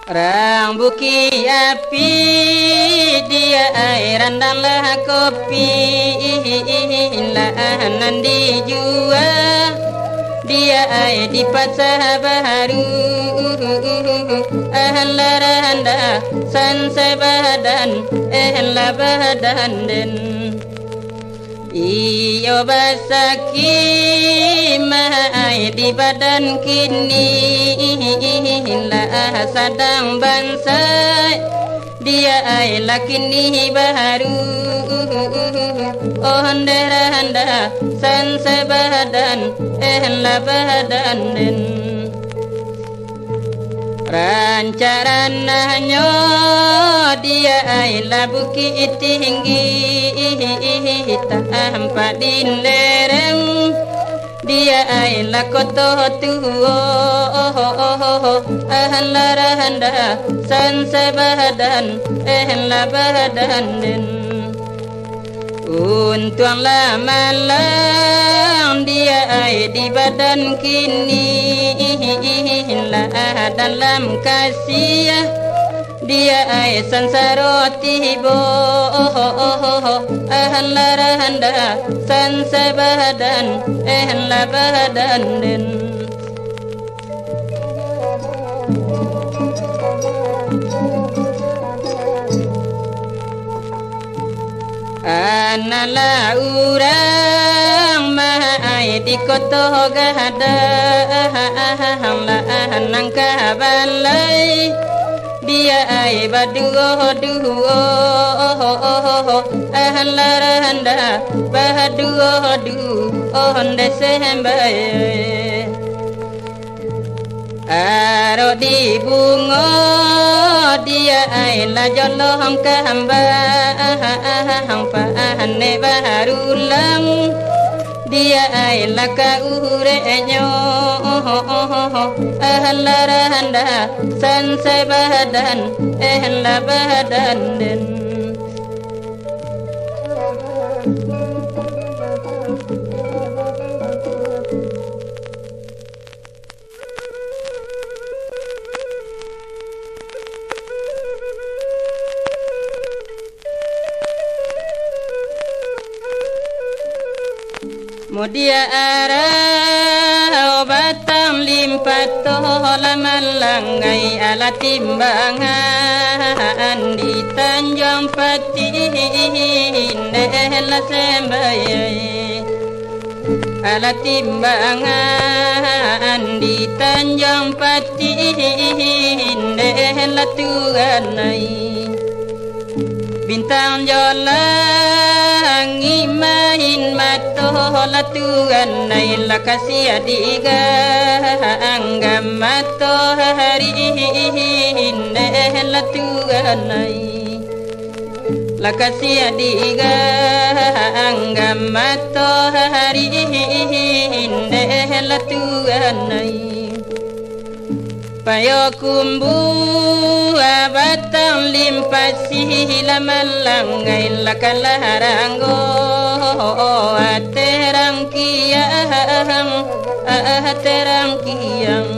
Rang buki api dia airan dalah kopi lahanan dijual dia ai di pasar baru laranda san sebadan labadan den iyo basaki mahai di badan kini lah sadang bansai dia ai lakini baru deranda san sebadan labadan den rancarananyo dia ai labuki tinggi tampak di lereng dia ai lakoto tuo laranda san sebadan labadan den untuang lamalang dia ai di badan kini lah dalam kasih dia ai sansaro tibo laranda san sebadan labadan den anala urang mahai di koto gada nang kabalai dia ai baduo duo laranda baduo duo desember aro di bungo dia ai la jolong kamba pahane barulang dia ai la kaurenyo laranda san sebadan labadan den Mudia arah batang limpato lamalangai ala timbangan di Tanjung Pati la sembayai ala timbangan di Tanjung Pati la tuganai bintang jolang imahin mato la tuan nai la kasih diga anggam mato hari la tuan nai la kasih diga anggam mato hari la tuan nai payo kumbu batang limpasi lamalangai lakalarango aterang kiang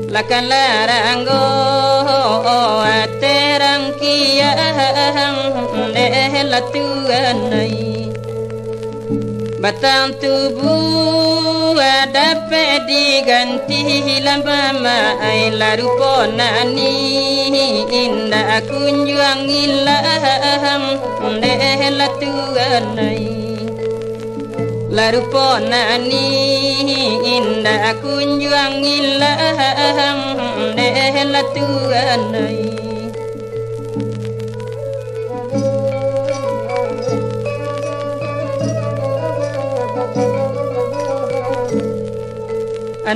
lakalarango aterang kiang lehla tuanai batang tubuh dapat diganti lama ai larupo nani indah kunjuang ilaham lehla tuanai larupo nani indah kunjuang ilaham lehla tuanai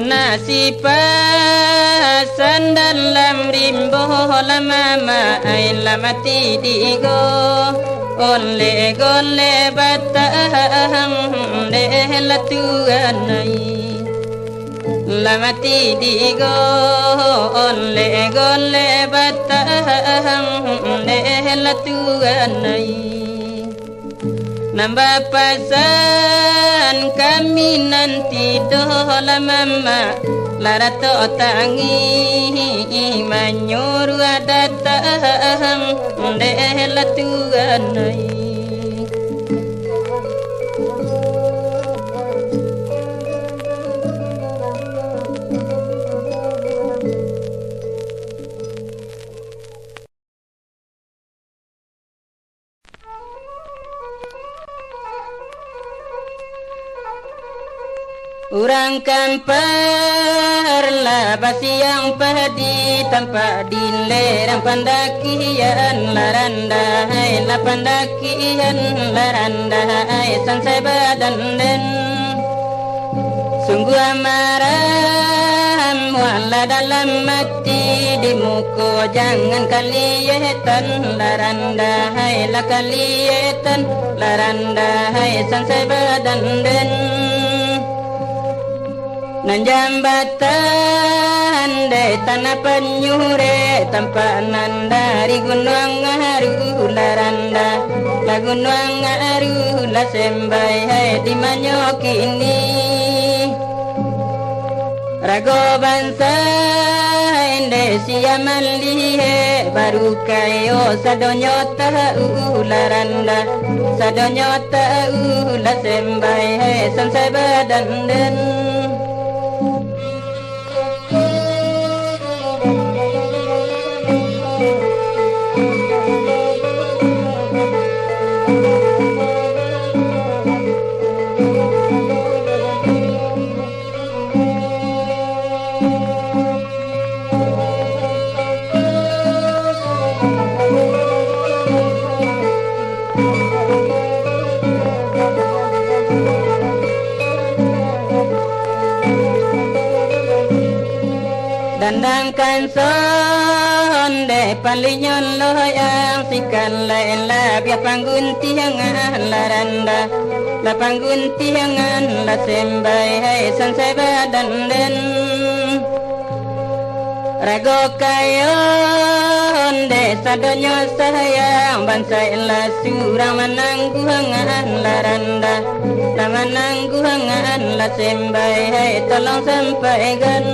nasi pasan dalam rimbo lama ai lamati digo ole gole batang lehla tuanai lamati digo ole gole batang lehla tuanai nambah pasan kami nanti dola mama larato tangi menyuruh datang deh Tuhanai. Urang kan perlabasi yang padi tanpa dilerang pandakian laranda hai la pandakian laranda hai sansai badan den sungguh amarah wala dalam mati di muka jangan kalietan laranda hai la kalietan laranda hai sansai badan den nan jambatan de tanah penyure tampanan dari gunung ngaru laranda la gunung ngaru la sembai hai di manyokini rago bangsa ende siaman lihe baru kayo sadonyo tahu laranda sadonyo tahu la sembai hai sansai badan den dandangkan sonde palinyon loyang sikan lain la biar pangguntiangan laranda la pangguntiangan la sembai hai sansai badan den rago kayon de sadonyo sayang bansai la surang manangguhangan laranda la manangguhangan la sembai hai tolong sampaikan